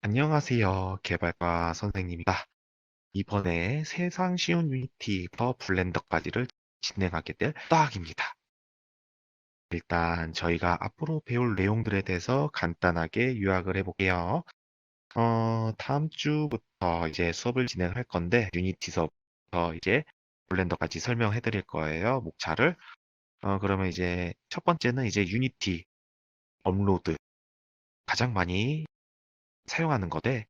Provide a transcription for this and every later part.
안녕하세요. 개발과 선생님입니다. 이번에 세상 쉬운 유니티부터 블렌더까지를 진행하게 될 따학입니다. 일단 저희가 앞으로 배울 내용들에 대해서 간단하게 요약을 해볼게요. 다음 주부터 이제 수업을 진행할 건데 유니티 수업부터 이제 블렌더까지 설명해 드릴 거예요. 목차를. 그러면 이제 첫 번째는 이제 유니티 업로드 가장 많이 사용하는 거데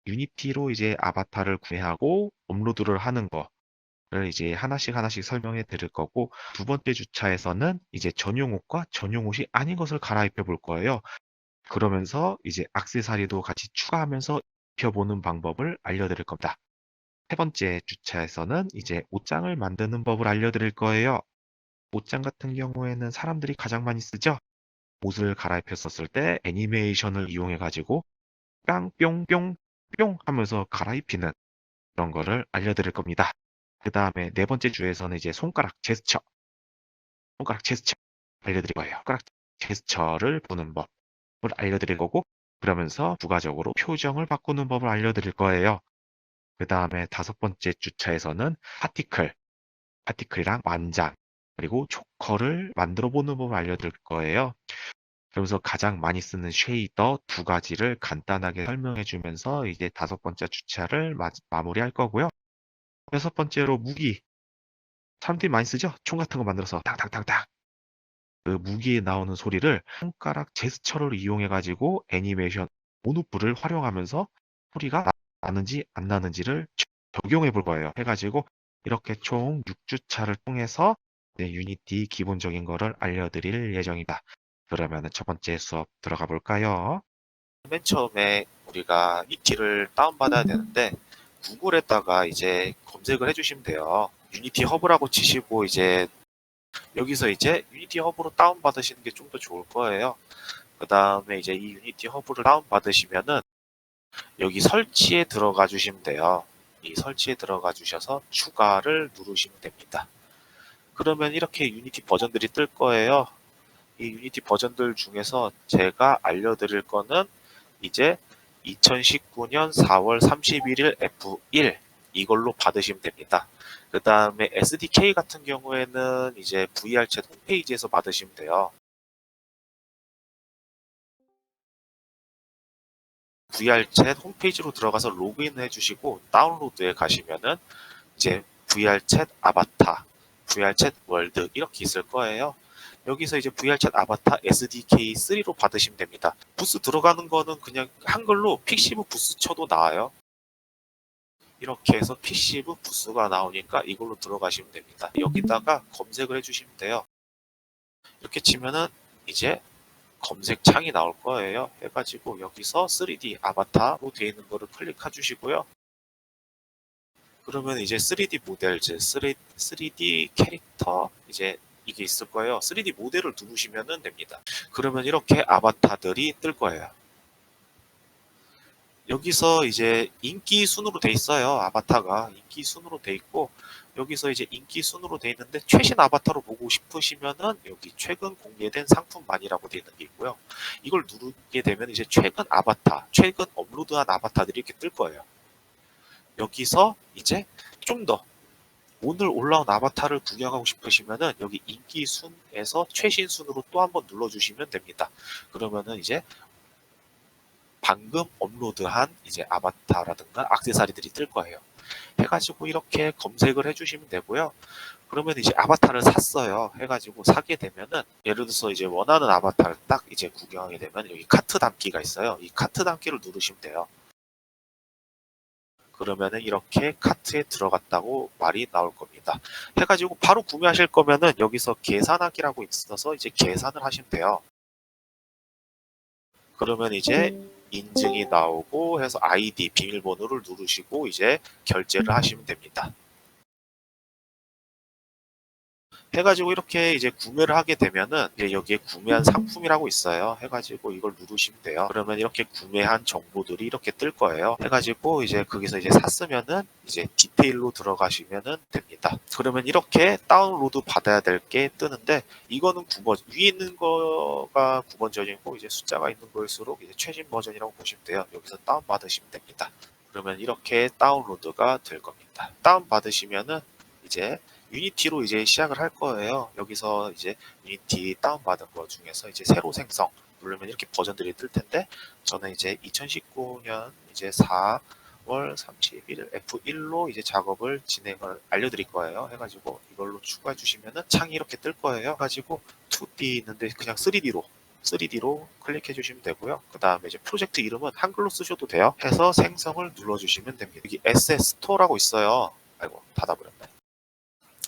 유니티로 이제 아바타를 구매하고 업로드를 하는 거를 이제 하나씩 하나씩 설명해 드릴 거고, 두 번째 주차에서는 이제 전용 옷과 전용 옷이 아닌 것을 갈아입혀 볼 거예요. 그러면서 이제 액세서리도 같이 추가하면서 입혀보는 방법을 알려드릴 겁니다. 세 번째 주차에서는 이제 옷장을 만드는 법을 알려드릴 거예요. 옷장 같은 경우에는 사람들이 가장 많이 쓰죠. 옷을 갈아입혔었을 때 애니메이션을 이용해 가지고 깡뿅뿅 뿅 하면서 갈아입히는 그런 거를 알려드릴 겁니다. 그 다음에 네 번째 주에서는 이제 손가락 제스처 알려드릴 거예요. 손가락 제스처를 보는 법을 알려드릴 거고, 그러면서 부가적으로 표정을 바꾸는 법을 알려드릴 거예요. 그 다음에 다섯 번째 주차에서는 파티클이랑 완장, 그리고 초커를 만들어 보는 법을 알려드릴 거예요. 그러면서 가장 많이 쓰는 쉐이더 두 가지를 간단하게 설명해 주면서 이제 다섯 번째 주차를 마무리할 거고요. 여섯 번째로 무기. 사람들이 많이 쓰죠? 총 같은 거 만들어서 탁탁탁탁. 그 무기에 나오는 소리를 손가락 제스처를 이용해 가지고 애니메이션 온오프를 활용하면서 소리가 나는지 안 나는지를 적용해 볼 거예요. 해가지고 이렇게 총 6주차를 통해서 유니티 기본적인 거를 알려드릴 예정입니다. 그러면 첫 번째 수업 들어가 볼까요? 맨 처음에 우리가 유니티를 다운받아야 되는데 구글에다가 이제 검색을 해주시면 돼요. 유니티 허브라고 치시고 이제 여기서 이제 유니티 허브로 다운받으시는 게 좀 더 좋을 거예요. 그 다음에 이제 이 유니티 허브를 다운받으시면은 여기 설치에 들어가 주시면 돼요. 이 설치에 들어가 주셔서 추가를 누르시면 됩니다. 그러면 이렇게 유니티 버전들이 뜰 거예요. 이 유니티 버전들 중에서 제가 알려드릴 거는 이제 2019년 4월 31일 F1 이걸로 받으시면 됩니다. 그 다음에 SDK 같은 경우에는 이제 VR챗 홈페이지에서 받으시면 돼요. VR챗 홈페이지로 들어가서 로그인 해주시고 다운로드에 가시면은 이제 VR챗 아바타, VR챗 월드 이렇게 있을 거예요. 여기서 이제 VR챗 아바타 SDK 3로 받으시면 됩니다. 부스 들어가는 거는 그냥 한글로 픽시브 부스 쳐도 나와요. 이렇게 해서 픽시브 부스가 나오니까 이걸로 들어가시면 됩니다. 여기다가 검색을 해주시면 돼요. 이렇게 치면은 이제 검색 창이 나올 거예요. 해가지고 여기서 3D 아바타로 되어 있는 거를 클릭해 주시고요. 그러면 이제 3D 모델, 3D 캐릭터 이제 이게 있을 거예요. 3D 모델을 누르시면 됩니다. 그러면 이렇게 아바타들이 뜰 거예요. 여기서 이제 인기 순으로 돼 있어요. 아바타가 인기 순으로 돼 있고 여기서 이제 인기 순으로 돼 있는데 최신 아바타로 보고 싶으시면은 여기 최근 공개된 상품만이라고 돼 있는 게 있고요. 이걸 누르게 되면 이제 최근 아바타, 최근 업로드한 아바타들이 이렇게 뜰 거예요. 여기서 이제 좀 더 오늘 올라온 아바타를 구경하고 싶으시면은 여기 인기 순에서 최신 순으로 또 한번 눌러주시면 됩니다. 그러면은 이제 방금 업로드한 이제 아바타라든가 액세서리들이 뜰 거예요. 해가지고 이렇게 검색을 해주시면 되고요. 그러면 이제 아바타를 샀어요. 해가지고 사게 되면은 예를 들어서 이제 원하는 아바타를 딱 이제 구경하게 되면 여기 카트 담기가 있어요. 이 카트 담기를 누르시면 돼요. 그러면은 이렇게 카트에 들어갔다고 말이 나올 겁니다. 해가지고 바로 구매하실 거면은 여기서 계산하기라고 있어서 이제 계산을 하시면 돼요. 그러면 이제 인증이 나오고 해서 아이디 비밀번호를 누르시고 이제 결제를 하시면 됩니다. 해가지고 이렇게 이제 구매를 하게 되면은 이제 여기에 구매한 상품이라고 있어요. 해가지고 이걸 누르시면 돼요. 그러면 이렇게 구매한 정보들이 이렇게 뜰 거예요. 해가지고 이제 거기서 이제 샀으면은 이제 디테일로 들어가시면은 됩니다. 그러면 이렇게 다운로드 받아야 될 게 뜨는데 이거는 9버전, 위에 있는 거가 9버전이고 이제 숫자가 있는 거일수록 이제 최신 버전이라고 보시면 돼요. 여기서 다운 받으시면 됩니다. 그러면 이렇게 다운로드가 될 겁니다. 다운 받으시면은 이제 유니티로 이제 시작을 할 거예요. 여기서 이제 유니티 다운받은 거 중에서 이제 새로 생성 누르면 이렇게 버전들이 뜰 텐데 저는 이제 2019년 이제 4월 31일 F1로 이제 작업을 진행을 알려드릴 거예요. 해가지고 이걸로 추가해 주시면은 창이 이렇게 뜰 거예요. 해가지고 2D 있는데 그냥 3D로 클릭해 주시면 되고요. 그 다음에 이제 프로젝트 이름은 한글로 쓰셔도 돼요. 해서 생성을 눌러 주시면 됩니다. 여기 SS 스토어라고 있어요. 아이고 닫아버렸네.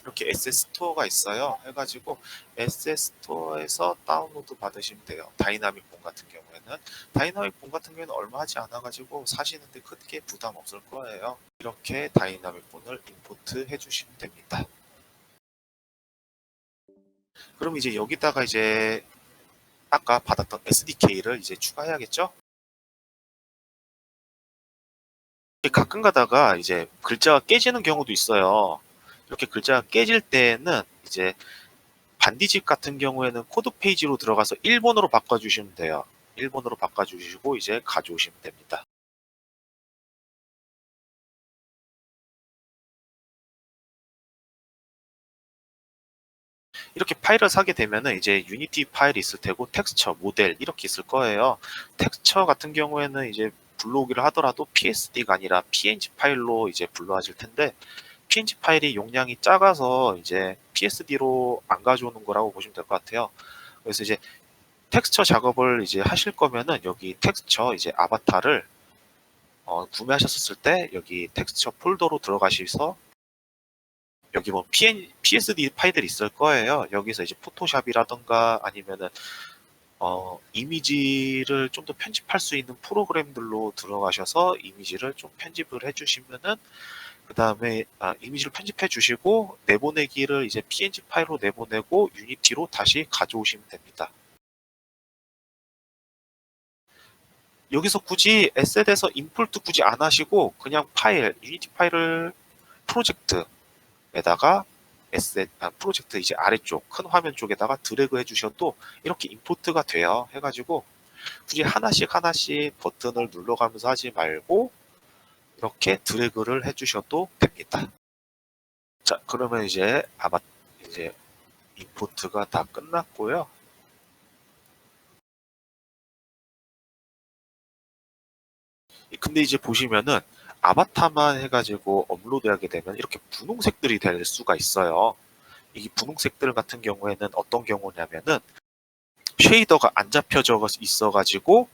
이렇게 SS 스토어가 있어요. 해가지고 SS 스토어에서 다운로드 받으시면 돼요. 다이나믹 본 같은 경우에는 다이나믹 본 같은 경우에는 얼마 하지 않아가지고 사시는데 크게 부담 없을 거예요. 이렇게 다이나믹 본을 임포트 해주시면 됩니다. 그럼 이제 여기다가 이제 아까 받았던 SDK를 이제 추가해야겠죠? 가끔 가다가 이제 글자가 깨지는 경우도 있어요. 이렇게 글자가 깨질 때는 이제 반디집 같은 경우에는 코드 페이지로 들어가서 일본어로 바꿔주시면 돼요. 일본어로 바꿔주시고 이제 가져오시면 됩니다. 이렇게 파일을 사게 되면은 이제 유니티 파일이 있을 테고 텍스처, 모델 이렇게 있을 거예요. 텍스처 같은 경우에는 이제 불러오기를 하더라도 PSD가 아니라 PNG 파일로 이제 불러와질 텐데 PNG 파일이 용량이 작아서 이제 PSD로 안 가져오는 거라고 보시면 될 것 같아요. 그래서 이제 텍스처 작업을 이제 하실 거면은 여기 텍스처 이제 아바타를 구매하셨을 때 여기 텍스처 폴더로 들어가셔서 여기 뭐 PSD 파일들이 있을 거예요. 여기서 이제 포토샵이라던가 아니면은 이미지를 좀 더 편집할 수 있는 프로그램들로 들어가셔서 이미지를 좀 편집을 해주시면은 그 다음에 이미지를 편집해 주시고 내보내기를 이제 PNG 파일로 내보내고 유니티로 다시 가져오시면 됩니다. 여기서 굳이 에셋에서 임포트 굳이 안 하시고 그냥 파일, 유니티 파일을 프로젝트에다가 프로젝트 이제 아래쪽 큰 화면 쪽에다가 드래그 해주셔도 이렇게 임포트가 돼요. 해가지고 굳이 하나씩 버튼을 눌러가면서 하지 말고 이렇게 드래그를 해주셔도 됩니다. 자, 그러면 이제 아마 이제 임포트가 다 끝났고요. 근데 이제 보시면은 아바타만 해가지고 업로드하게 되면 이렇게 분홍색들이 될 수가 있어요. 이 분홍색들 같은 경우에는 어떤 경우냐면은 쉐이더가 안 잡혀져 있어가지고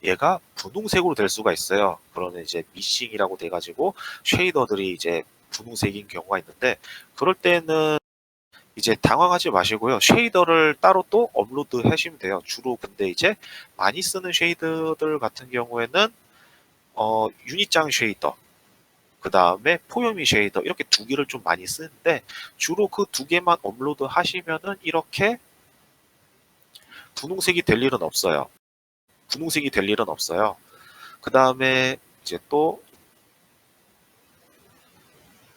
얘가 분홍색으로 될 수가 있어요. 그러면 이제 미싱이라고 돼가지고 쉐이더들이 이제 분홍색인 경우가 있는데 그럴 때는 이제 당황하지 마시고요. 쉐이더를 따로 또 업로드 하시면 돼요. 주로 근데 이제 많이 쓰는 쉐이더들 같은 경우에는 유닛장 쉐이더, 그 다음에 포요미 쉐이더 이렇게 두 개를 좀 많이 쓰는데 주로 그 두 개만 업로드 하시면은 이렇게 분홍색이 될 일은 없어요. 분홍색이 될 일은 없어요. 그 다음에 이제 또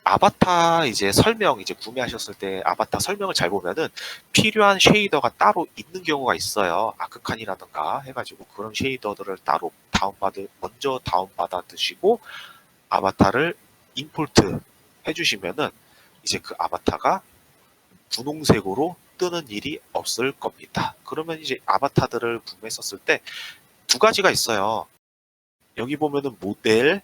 아바타 이제 설명 이제 구매하셨을 때 아바타 설명을 잘 보면은 필요한 쉐이더가 따로 있는 경우가 있어요. 아크칸이라든가 해가지고 그런 쉐이더들을 따로 먼저 다운받아 두시고 아바타를 임포트 해주시면은 이제 그 아바타가 분홍색으로 뜨는 일이 없을 겁니다. 그러면 이제 아바타들을 구매했었을 때 두 가지가 있어요. 여기 보면은 모델이랑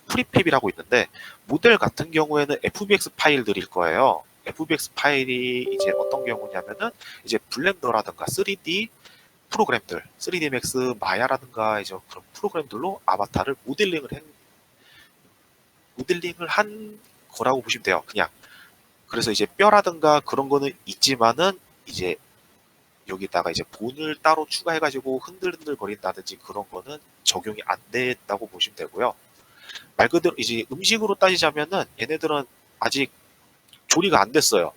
프리팹이라고 있는데 모델 같은 경우에는 FBX 파일들일 거예요. FBX 파일이 이제 어떤 경우냐면은 이제 블렌더라든가 3D 프로그램들, 3D 맥스 마야라든가 이제 그런 프로그램들로 아바타를 모델링을 한 거라고 보시면 돼요. 그냥. 그래서 이제 뼈라든가 그런 거는 있지만은 이제 여기다가 이제 본을 따로 추가해가지고 흔들흔들 거린다든지 그런 거는 적용이 안 됐다고 보시면 되고요. 말 그대로 이제 음식으로 따지자면은 얘네들은 아직 조리가 안 됐어요.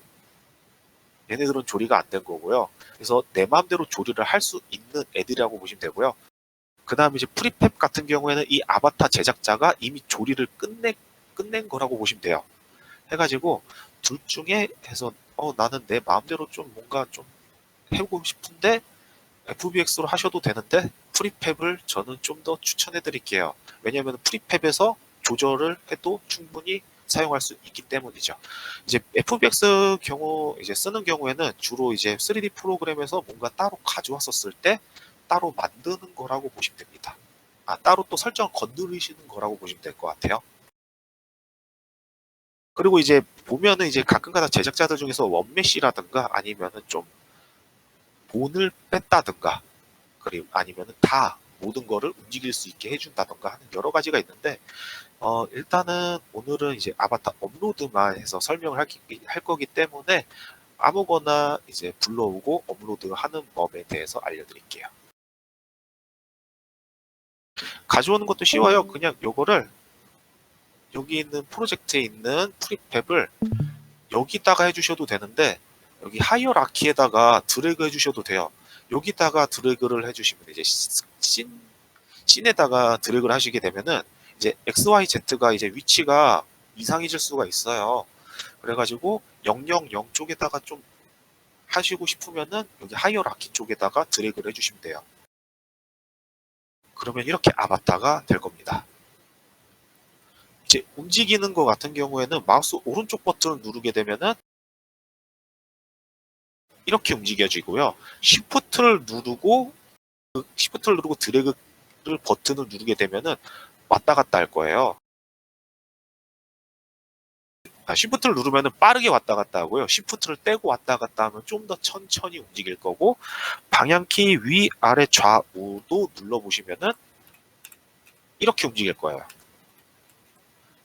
얘네들은 조리가 안 된 거고요. 그래서 내 마음대로 조리를 할 수 있는 애들이라고 보시면 되고요. 그 다음에 이제 프리팹 같은 경우에는 이 아바타 제작자가 이미 조리를 끝낸 거라고 보시면 돼요. 해가지고 둘 중에 해서 나는 내 마음대로 좀 뭔가 좀 해보고 싶은데 FBX로 하셔도 되는데 프리팹을 저는 좀 더 추천해 드릴게요. 왜냐하면 프리팹에서 조절을 해도 충분히 사용할 수 있기 때문이죠. 이제 FBX 경우 이제 쓰는 경우에는 주로 이제 3D 프로그램에서 뭔가 따로 가져왔었을 때 따로 만드는 거라고 보시면 됩니다. 따로 또 설정을 건드리시는 거라고 보시면 될 것 같아요. 그리고 이제 보면은 이제 가끔가다 제작자들 중에서 원메시라든가 아니면은 좀 본을 뺐다든가 그리고 아니면은 다 모든 거를 움직일 수 있게 해준다던가 하는 여러 가지가 있는데 일단은 오늘은 이제 아바타 업로드만 해서 설명을 할 거기 때문에 아무거나 이제 불러오고 업로드하는 법에 대해서 알려드릴게요. 가져오는 것도 쉬워요. 그냥 요거를 여기 있는 프로젝트에 있는 프리팹을 여기다가 해주셔도 되는데 여기 하이어라키에다가 드래그 해주셔도 돼요. 여기다가 드래그를 해주시면 이제 씬에다가 드래그를 하시게 되면은 이제 XYZ가 이제 위치가 이상해질 수가 있어요. 그래가지고 000 쪽에다가 좀 하시고 싶으면은 여기 하이어라키 쪽에다가 드래그를 해주시면 돼요. 그러면 이렇게 아바타가 될 겁니다. 이제 움직이는 것 같은 경우에는 마우스 오른쪽 버튼을 누르게 되면은 이렇게 움직여지고요. Shift를 누르고 드래그를 버튼을 누르게 되면은 왔다 갔다 할 거예요. Shift를 누르면은 빠르게 왔다 갔다 하고요. Shift를 떼고 왔다 갔다 하면 좀 더 천천히 움직일 거고 방향키 위, 아래, 좌우도 눌러보시면은 이렇게 움직일 거예요.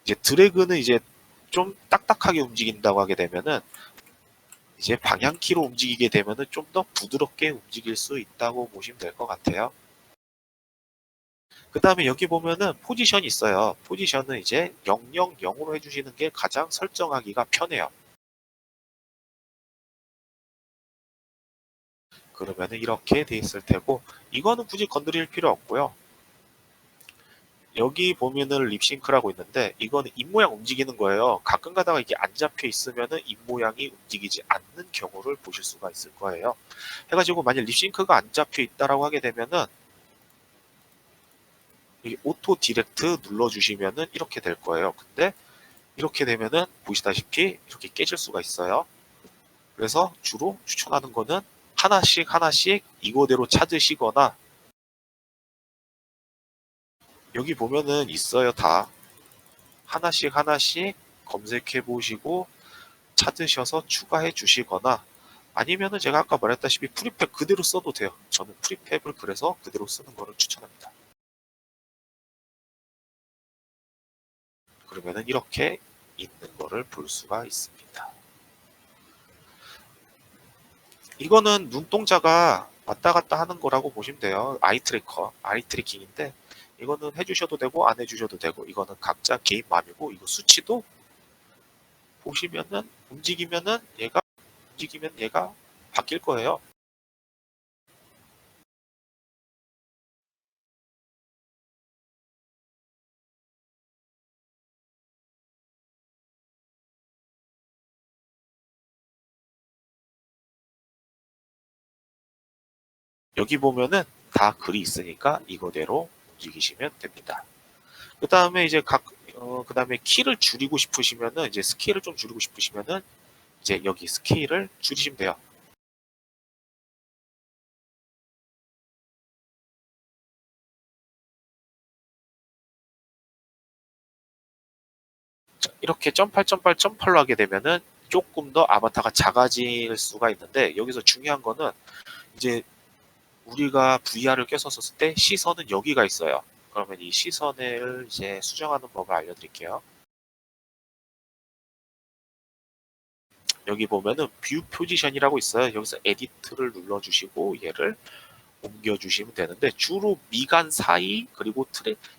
이제 드래그는 이제 좀 딱딱하게 움직인다고 하게 되면은 이제 방향키로 움직이게 되면은 좀 더 부드럽게 움직일 수 있다고 보시면 될 것 같아요. 그 다음에 여기 보면은 포지션이 있어요. 포지션은 이제 000으로 해주시는 게 가장 설정하기가 편해요. 그러면은 이렇게 돼 있을 테고 이거는 굳이 건드릴 필요 없고요. 여기 보면은 립싱크라고 있는데 이거는 입모양 움직이는 거예요. 가끔 가다가 이게 안 잡혀 있으면은 입모양이 움직이지 않는 경우를 보실 수가 있을 거예요. 해가지고 만약 립싱크가 안 잡혀 있다라고 하게 되면은 이 오토 디렉트 눌러주시면은 이렇게 될 거예요. 근데 이렇게 되면은 보시다시피 이렇게 깨질 수가 있어요. 그래서 주로 추천하는 거는 하나씩 하나씩 이거대로 찾으시거나 여기 보면은 있어요. 다 하나씩 하나씩 검색해 보시고 찾으셔서 추가해 주시거나 아니면은 제가 아까 말했다시피 프리팹 그대로 써도 돼요. 저는 프리팹을 그래서 그대로 쓰는 거를 추천합니다. 그러면은 이렇게 있는 거를 볼 수가 있습니다. 이거는 눈동자가 왔다 갔다 하는 거라고 보시면 돼요. 아이 트래킹인데 이거는 해주셔도 되고 안 해주셔도 되고 이거는 각자 개인 맘이고 이거 수치도 보시면은 움직이면 얘가 바뀔 거예요. 여기 보면은 다 글이 있으니까 이거대로 움직이시면 됩니다. 그 다음에 이제 그 다음에 키를 줄이고 싶으시면은 이제 스케일을 좀 줄이고 싶으시면은 이제 여기 스케일을 줄이시면 돼요. 이렇게 점팔로 하게 되면은 조금 더 아바타가 작아질 수가 있는데 여기서 중요한 거는 이제 우리가 VR을 껴섰을 때 시선은 여기가 있어요. 그러면 이 시선을 이제 수정하는 법을 알려드릴게요. 여기 보면은 뷰 포지션이라고 있어요. 여기서 에디트를 눌러주시고 얘를 옮겨주시면 되는데 주로 미간 사이 그리고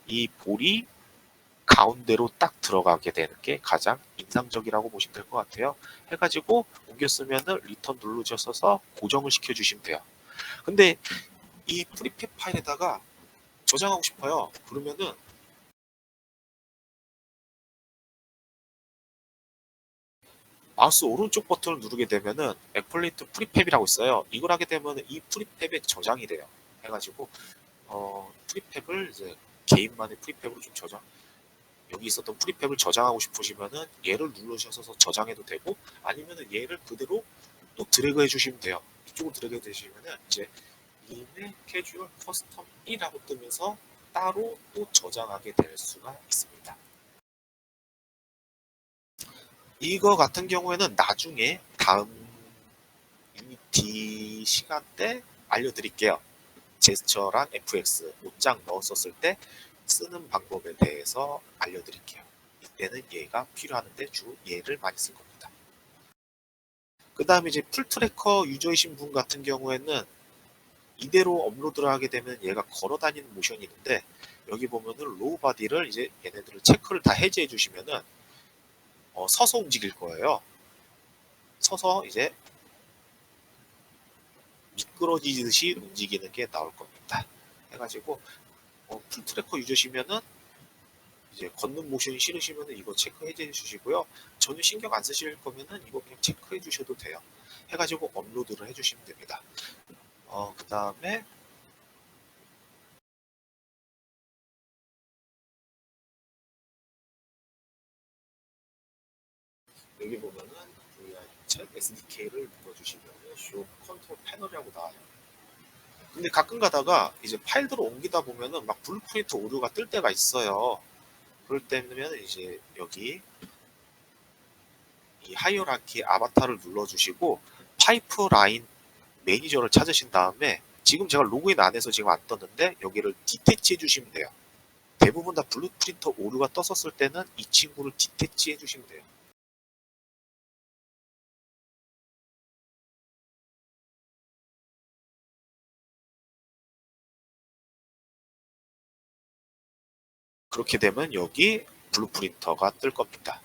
이 볼이 가운데로 딱 들어가게 되는 게 가장 인상적이라고 보시면 될 것 같아요. 해가지고 옮겨 쓰면은 리턴 누르셔서 고정을 시켜주시면 돼요. 근데 이 프리팹 파일에다가 저장하고 싶어요. 그러면은 마우스 오른쪽 버튼을 누르게 되면은 애플리트 프리팹이라고 있어요. 이걸 하게 되면 이 프리팹에 저장이 돼요. 해가지고 프리팹을 이제 개인만의 프리팹으로 좀 저장. 여기 있었던 프리팹을 저장하고 싶으시면은 얘를 누르셔서 저장해도 되고 아니면은 얘를 그대로 또 드래그 해주시면 돼요. 이쪽으로 드래그 해주시면은 이제 이메 캐주얼 커스텀 1이라고 뜨면서 따로 또 저장하게 될 수가 있습니다. 이거 같은 경우에는 나중에 다음 유니티 시간 때 알려드릴게요. 제스처랑 FX 옷장 넣었었을 때 쓰는 방법에 대해서 알려드릴게요. 이때는 얘가 필요하는데 주로 얘를 많이 쓸 겁니다. 그 다음에 이제 풀트래커 유저이신 분 같은 경우에는 이대로 업로드를 하게 되면 얘가 걸어 다니는 모션이 있는데 여기 보면은 로우 바디를 이제 얘네들을 체크를 다 해제해 주시면은 서서 움직일 거예요. 서서 이제 미끄러지듯이 움직이는 게 나올 겁니다. 해가지고 풀트래커 유저시면은 이제 걷는 모션이 싫으시면은 이거 체크 해제해 주시고요. 전혀 신경 안 쓰실 거면은 이거 그냥 체크해 주셔도 돼요. 해가지고 업로드를 해주시면 됩니다. 그 다음에 여기 보면은 챗 SDK를 눌러주시면은 쇼 컨트롤 패널이라고 나와요. 근데 가끔 가다가 이제 파일들을 옮기다 보면은 막 블루프린트 오류가 뜰 때가 있어요. 그럴 때면 이제 여기 이 하이어라키 아바타를 눌러주시고 파이프라인 매니저를 찾으신 다음에 지금 제가 로그인 안 해서 지금 안 떴는데 여기를 디태치 해주시면 돼요. 대부분 다 블루프린터 오류가 떴었을 때는 이 친구를 디태치 해주시면 돼요. 그렇게 되면 여기 블루프린터가 뜰 겁니다.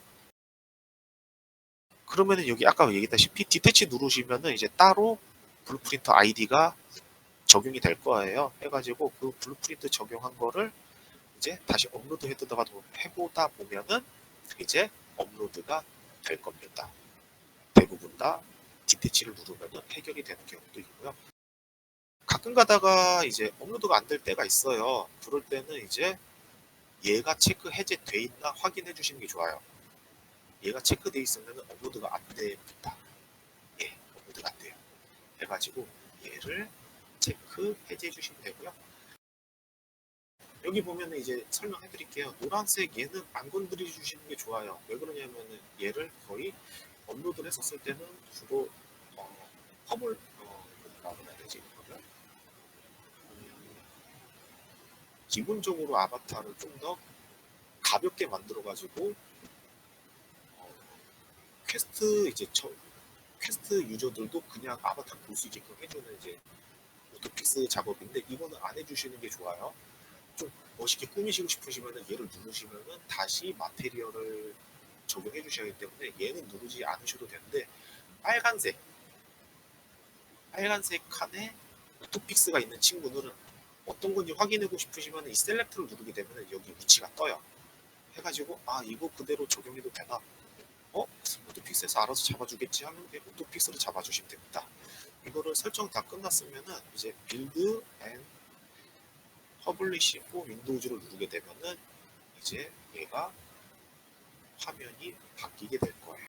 그러면은 여기 아까 얘기했다시피 디태치 누르시면은 이제 따로 블루프린터 아이디가 적용이 될 거예요. 해가지고 그 블루프린트 적용한 거를 이제 다시 업로드 해보다 보면은 이제 업로드가 될 겁니다. 대부분 다 디태치를 누르면은 해결이 되는 경우도 있고요. 가끔 가다가 이제 업로드가 안 될 때가 있어요. 그럴 때는 이제 얘가 체크 해제돼 있나 확인해 주시는 게 좋아요. 얘가 체크돼 있으면 업로드가 안 됩니다. 예, 업로드가 안 돼요. 해가지고 얘를 체크 해제해 주시면 되고요. 여기 보면은 이제 설명해 드릴게요. 노란색 얘는 안 건드려 주시는 게 좋아요. 왜 그러냐면은 얘를 거의 업로드를 했었을 때는 주로 허블 뭐라고 해야 되지 이거를 기본적으로 아바타를 좀 더 가볍게 만들어 가지고 퀘스트 이제 퀘스트 유저들도 그냥 아바타 볼 수 있게끔 해주는 이제 오토픽스 작업인데 이거는 안 해주시는 게 좋아요. 좀 멋있게 꾸미시고 싶으시면은 얘를 누르시면은 다시 마테리얼을 적용해 주셔야 하기 때문에 얘는 누르지 않으셔도 되는데 빨간색 칸에 오토픽스가 있는 친구들은 어떤 건지 확인하고 싶으시면 이 셀렉트를 누르게 되면 여기 위치가 떠요. 해가지고 이거 그대로 적용해도 되나? 오토픽스에서 알아서 잡아주겠지 하면 오토픽스를 잡아주시면 됩니다. 이거를 설정 다 끝났으면은 이제 빌드 앤 퍼블리시 포 윈도우즈를 누르게 되면은 이제 얘가 화면이 바뀌게 될 거예요.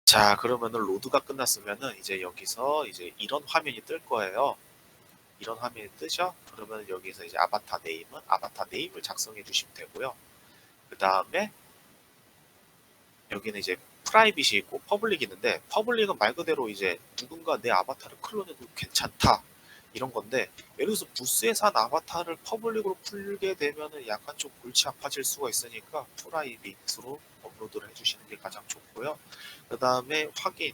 자, 그러면은 로드가 끝났으면은 이제 여기서 이제 이런 화면이 뜰 거예요. 이런 화면이 뜨죠? 그러면 여기서 이제 아바타 네임을 작성해 주시면 되고요. 그 다음에 여기는 이제 프라이빗이 있고 퍼블릭이 있는데 퍼블릭은 말 그대로 이제 누군가 내 아바타를 클론해도 괜찮다 이런 건데 예를 들어서 부스에서 한 아바타를 퍼블릭으로 풀게 되면은 약간 좀 골치 아파질 수가 있으니까 프라이빗으로 업로드를 해주시는 게 가장 좋고요. 그 다음에 확인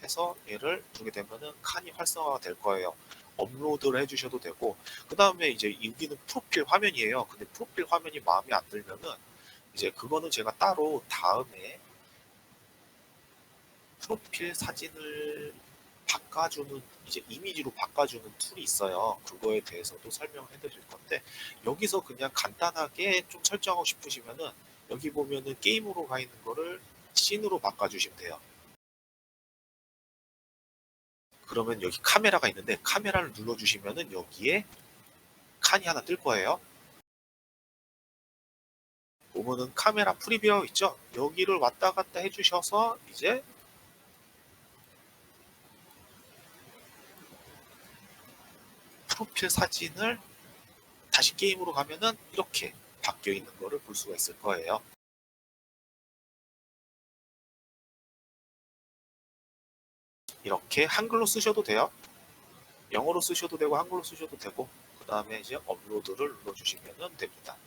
해서 얘를 두게 되면은 칸이 활성화가 될 거예요. 업로드를 해주셔도 되고, 그 다음에 이제 여기는 프로필 화면이에요. 근데 프로필 화면이 마음에 안 들면은 이제 그거는 제가 따로 다음에 프로필 사진을 바꿔주는, 이제 이미지로 바꿔주는 툴이 있어요. 그거에 대해서도 설명해 드릴 건데, 여기서 그냥 간단하게 좀 설정하고 싶으시면은 여기 보면은 게임으로 가 있는 거를 씬으로 바꿔주시면 돼요. 그러면 여기 카메라가 있는데 카메라를 눌러주시면은 여기에 칸이 하나 뜰 거예요. 보면은 카메라 프리뷰어 있죠? 여기를 왔다 갔다 해주셔서 이제 프로필 사진을 다시 게임으로 가면은 이렇게 바뀌어 있는 거를 볼 수가 있을 거예요. 이렇게 한글로 쓰셔도 돼요. 영어로 쓰셔도 되고 한글로 쓰셔도 되고, 그 다음에 이제 업로드를 눌러주시면 됩니다.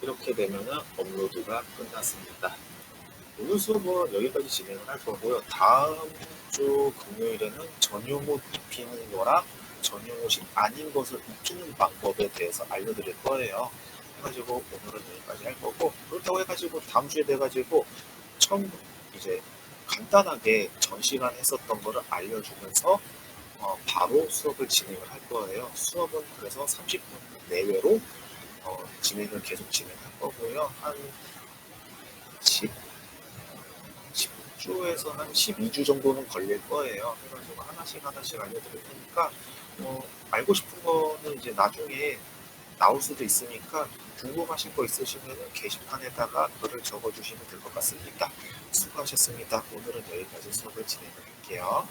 이렇게 되면은 업로드가 끝났습니다. 오늘 수업은 여기까지 진행을 할 거고요. 다음 주 금요일에는 전용 옷 입히는 거랑 전용 옷이 아닌 것을 입히는 방법에 대해서 알려드릴 거예요. 해가지고 오늘은 여기까지 할 거고, 그렇다고 해가지고 다음 주에 돼가지고 처음 이제 간단하게 전 시간 했었던 거를 알려주면서 바로 수업을 진행을 할 거예요. 수업은 그래서 30분 내외로 진행을 계속 진행할 거고요. 한 10주에서 한 12주 정도는 걸릴 거예요. 그래가지고 하나씩 하나씩 알려드릴 테니까 알고 싶은 거는 이제 나중에 나올 수도 있으니까 궁금하신 거 있으시면 게시판에다가 글을 적어주시면 될 것 같습니다. 수고하셨습니다. 오늘은 여기까지 수업을 진행을 할게요.